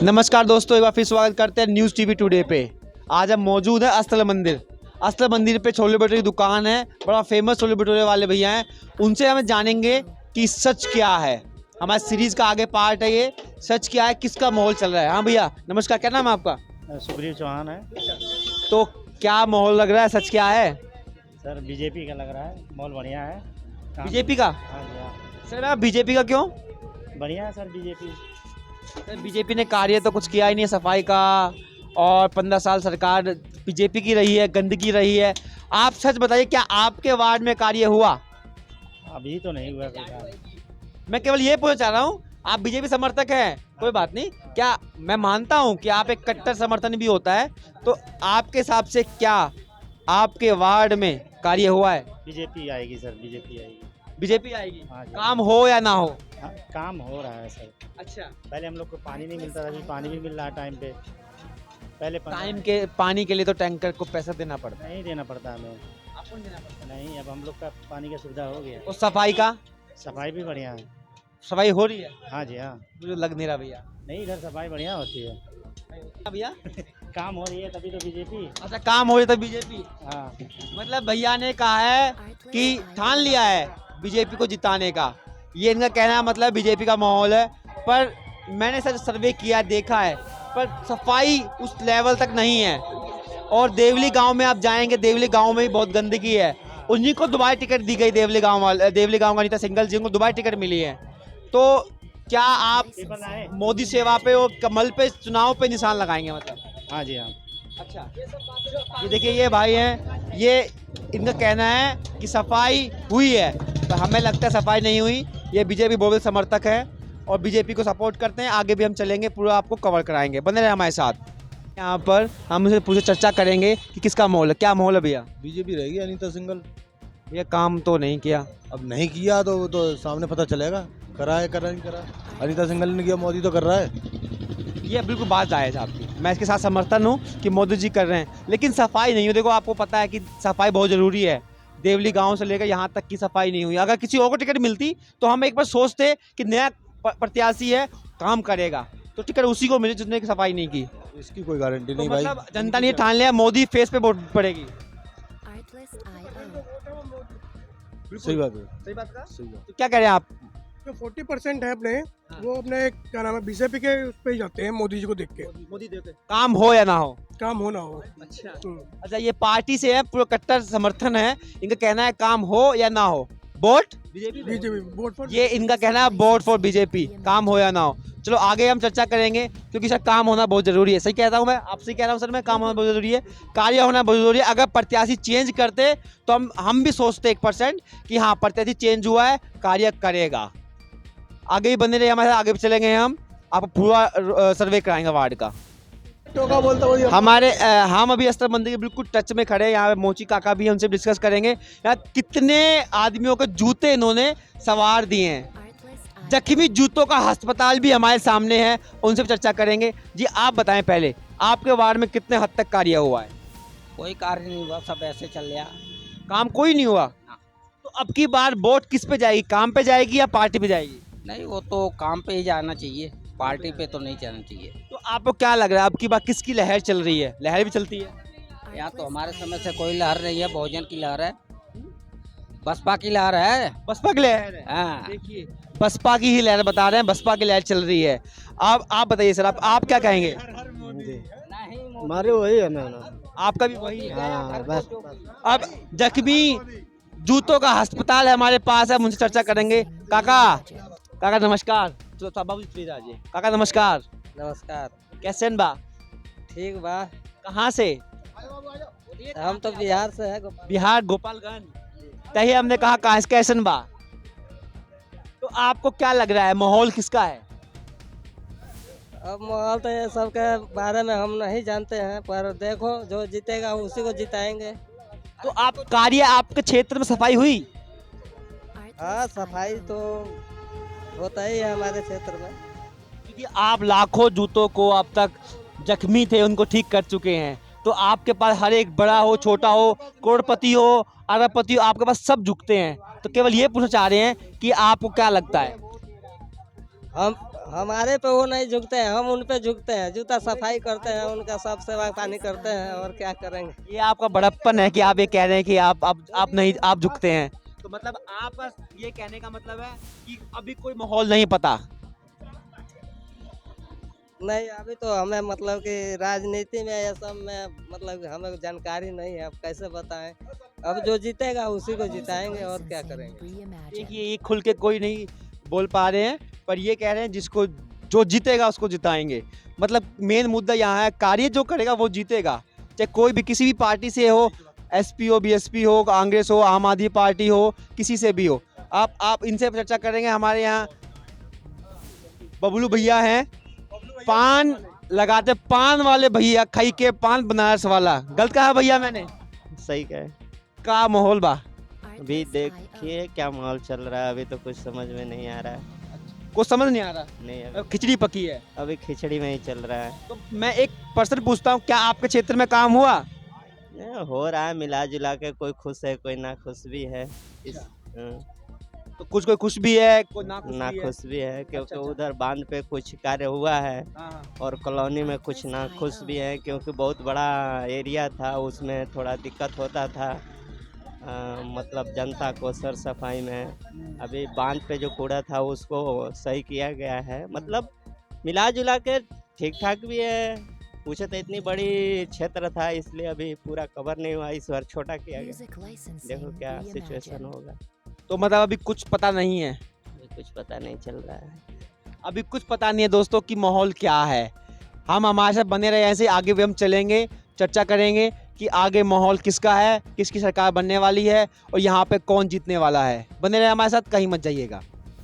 नमस्कार दोस्तों, एक बार फिर स्वागत करते हैं न्यूज़ टीवी टुडे पे। आज हम मौजूद है अस्थल मंदिर। अस्थल मंदिर पे छोले भटूरे की दुकान है, बड़ा फेमस छोले भटूरे वाले भैया हैं। उनसे हम जानेंगे कि सच क्या है। हमारे सीरीज़ का आगे पार्ट है ये, सच क्या है, किसका माहौल चल रहा है। हाँ भैया नमस्कार, क्या नाम है आपका? सुग्रीव चौहान है तो क्या माहौल लग रहा है, सच क्या है? सर। बीजेपी का लग रहा है, माहौल बढ़िया है। बीजेपी का? हाँ जी हाँ, सर मैं बीजेपी का क्यों? बढ़िया है सर बीजेपी। बीजेपी ने कार्य तो कुछ किया ही नहीं है सफाई का, और 15 साल सरकार बीजेपी की रही है, गंदगी रही है। आप सच बताइए, क्या आपके वार्ड में कार्य हुआ? अभी तो नहीं हुआ कोई काम। मैं केवल ये पूछना चाह रहा हूँ, आप बीजेपी समर्थक हैं, कोई बात नहीं। क्या मैं मानता हूँ कि आप एक कट्टर समर्थन भी होता है, तो आपके हिसाब से क्या आपके वार्ड में कार्य हुआ है? बीजेपी आएगी सर, बीजेपी आएगी। बीजेपी आएगी, हाँ जी। काम हो या ना हो? हाँ, काम हो रहा है सर। अच्छा, पहले हम लोग को पानी नहीं मिलता था, अभी पानी भी मिल रहा है टाइम पे। पहले टाइम के पानी के लिए तो टैंकर को पैसा देना पड़ता है। नहीं देना पड़ता हमें। आपको देना पड़ता नहीं, अब हम लोग का पानी का सुविधा हो गया। है। और सफाई का? सफाई भी बढ़िया है। सफाई हो रही है? हाँ जी हाँ। मुझे लग नहीं रहा भैया। नहीं, इधर सफाई बढ़िया होती है। भैया काम हो रही है तभी तो बीजेपी। अच्छा, काम हो रही तो बीजेपी। हाँ, मतलब भैया ने कहा है कि ठान लिया है बीजेपी को जिताने का, ये इनका कहना है। मतलब बीजेपी का माहौल है, पर मैंने सर सर्वे किया, देखा है, पर सफाई उस लेवल तक नहीं है। और देवली गांव में आप जाएंगे, देवली गांव में भी बहुत गंदगी है। उन्हीं को दोबारा टिकट दी गई, देवली गांव का अनीता सिंघल जी को दोबारा टिकट मिली है। तो क्या आप मोदी सेवा पे और कमल पे, चुनाव पे निशान लगाएंगे मतलब? हाँ जी हाँ। अच्छा, ये देखिए, ये भाई हैं, ये इनका कहना है कि सफाई हुई है, पर हमें लगता है सफाई नहीं हुई। ये बीजेपी बोबल समर्थक है और बीजेपी को सपोर्ट करते हैं। आगे भी हम चलेंगे, पूरा आपको कवर कराएंगे, बने रहे हमारे साथ। यहाँ पर हम उनसे पूछे चर्चा करेंगे कि किसका माहौल है। क्या माहौल है भैया? बीजेपी रहेगी, अनीता सिंघल। ये काम तो नहीं किया। अब नहीं किया तो वो तो सामने पता चलेगा, करा है करा नहीं करा। अनीता सिंघल ने किया, मोदी तो कर रहा है। ये बिल्कुल बात जायज़ है आपकी, मैं इसके साथ समर्थन हूँ कि मोदी जी कर रहे हैं, लेकिन सफाई नहीं हुई। देखो, आपको पता है कि सफाई बहुत ज़रूरी है। देवली गांव से लेकर यहाँ तक की सफाई नहीं हुई। अगर किसी और को टिकट मिलती तो हम एक बार सोचते कि नया प्रत्याशी है, काम करेगा, तो टिकट उसी को मिले जिसने की सफाई नहीं की। इसकी कोई गारंटी तो नहीं भाई। मतलब जनता ने ये ठान लिया, मोदी फेस पे वोट पड़ेगी। सही बात है, सही बात का। सही बात। तो क्या कह रहे हैं आप? जो 40% है अपने, वो अपने क्या नाम है, बीजेपी के उस पे ही जाते हैं, मोदी जी को देख के। मोदी देते काम हो या ना हो। काम हो ना हो। अच्छा, अच्छा, ये पार्टी से है, पूरा कट्टर समर्थन है। इनका कहना है काम हो या ना हो, वोट बीजेपी वोट फॉर। ये इनका कहना है, वोट फॉर बीजेपी, काम हो या ना हो। चलो आगे हम चर्चा करेंगे, क्योंकि सर काम होना बहुत जरूरी है। सही कहता हूँ मैं, आपसे कह रहा हूँ सर, मैं काम होना बहुत जरूरी है, कार्य होना बहुत जरूरी है। अगर प्रत्याशी चेंज करते तो हम भी सोचते 1% कि हाँ प्रत्याशी चेंज हुआ है, कार्य करेगा। आगे ही बने रहे हमारे साथ, आगे भी चलेंगे हम, आपको पूरा सर्वे कराएंगे वार्ड का। हमारे हम अभी अस्त्र मंदिर के बिल्कुल टच में खड़े हैं। यहाँ पे मोची काका भी हैं, उनसे डिस्कस करेंगे यहाँ कितने आदमियों के जूते इन्होंने सवार दिए हैं। जख्मी जूतों का अस्पताल भी हमारे सामने है, उनसे भी चर्चा करेंगे। जी आप बताएं, पहले आपके वार्ड में कितने हद तक कार्य हुआ है? कोई कार्य नहीं हुआ, सब ऐसे चल रहा। काम कोई नहीं हुआ। तो अब की बार वोट किस पे जाएगी, काम पे जाएगी या पार्टी पे जाएगी? नहीं, वो तो काम पे ही जाना चाहिए, पार्टी पे तो नहीं जाना चाहिए। तो आपको क्या लग रहा है, अब की बार किसकी लहर चल रही है? लहर भी चलती है? यहाँ तो हमारे समय से कोई लहर नहीं है, बहुजन की लहर है, बसपा की लहर है। बसपा की लहर है। हाँ, देखिए, बसपा की ही लहर बता रहे हैं, बसपा की लहर चल रही है। अब आप बताइए सर, आप क्या कहेंगे? हमारे वही है ना। आपका भी वही है? हाँ, बस। अब जख्मी जूतों का अस्पताल है हमारे पास है, उनसे चर्चा करेंगे। काका नमस्कार। तो बाबू जी प्लीज आइए। काका नमस्कार। नमस्कार। कैसे बा? ठीक बा। कहाँ से? हम तो बिहार से है। बिहार, गोपालगंज। तही हमने कहा कैसन बा। तो आपको क्या लग रहा है, माहौल किसका है? अब माहौल तो ये सब के बारे में हम नहीं जानते हैं, पर देखो जो जीतेगा उसी को जिताएंगे। तो आप कार्य, आपके क्षेत्र में सफाई हुई? हाँ, सफाई तो होता ही है हमारे क्षेत्र में। क्योंकि आप लाखों जूतों को अब तक जख्मी थे उनको ठीक कर चुके हैं, तो आपके पास हर एक बड़ा हो, छोटा हो, करोड़पति हो, अरबपति हो, आपके पास सब झुकते हैं। तो केवल ये पूछना चाह रहे हैं कि आपको क्या लगता है? हमारे पे वो नहीं झुकते हैं, हम उन पे झुकते हैं, जूता सफाई करते हैं, उनका सब सेवा पानी करते हैं, और क्या करेंगे। ये आपका बड़प्पन है कि आप ये कह रहे हैं कि आप नहीं, आप झुकते हैं। तो मतलब आप ये कहने का मतलब है कि अभी कोई माहौल नहीं पता। नहीं, अभी तो हमें मतलब कि राजनीति में ये सब में मतलब हमें जानकारी नहीं है, अब कैसे बताएं। अब जो जीतेगा उसी को जिताएंगे, और क्या करेंगे। देखिए ये खुल के कोई नहीं बोल पा रहे हैं, पर ये कह रहे हैं जिसको जो जीतेगा उसको जिताएंगे। मतलब मेन मुद्दा यहाँ है, कार्य जो करेगा वो जीतेगा, चाहे कोई भी किसी भी पार्टी से हो, एसपी हो, बीएसपी हो, कांग्रेस हो, आम आदमी पार्टी हो, किसी से भी हो। आप इनसे चर्चा करेंगे। हमारे यहाँ बबलू भैया हैं, पान लगाते, पान वाले भैया, खाई के पान बनारस वाला। गलत कहा भैया मैंने? सही कहे। का माहौल बा? अभी देखिए क्या माहौल चल रहा है, अभी तो कुछ समझ में नहीं आ रहा है। कुछ समझ नहीं आ रहा, नहीं अभी, खिचड़ी पकी है। अभी खिचड़ी में ही चल रहा है। तो मैं एक पर्सन पूछता हूँ, क्या आपके क्षेत्र में काम हुआ? हो रहा है मिला जुला के, कोई खुश है कोई ना खुश भी है। इस तो कुछ कोई खुश भी है, कोई ना ना भी है। खुश भी है, क्योंकि अच्छा। उधर बांध पे कुछ कार्य हुआ है, हाँ, और कॉलोनी में कुछ ना खुश भी है, क्योंकि बहुत बड़ा एरिया था, उसमें थोड़ा दिक्कत होता था। मतलब जनता को सर सफाई में। अभी बांध पे जो कूड़ा था उसको सही किया गया है, मतलब मिला जुला के ठीक ठाक भी है। पूछे तो इतनी बड़ी क्षेत्र था, इसलिए अभी पूरा कवर नहीं हुआ, इस बार छोटा किया गया। देखो क्या सिचुएशन होगा, तो मतलब अभी कुछ पता नहीं है। अभी कुछ पता नहीं चल रहा है। अभी कुछ पता नहीं है दोस्तों कि माहौल क्या है। हम हमारे साथ बने रहे, ऐसे आगे भी हम चलेंगे, चर्चा करेंगे कि आगे माहौल किसका है, किसकी सरकार बनने वाली है और यहाँ पे कौन जीतने वाला है। बने रहे हमारे साथ, कहीं मत जाइएगा।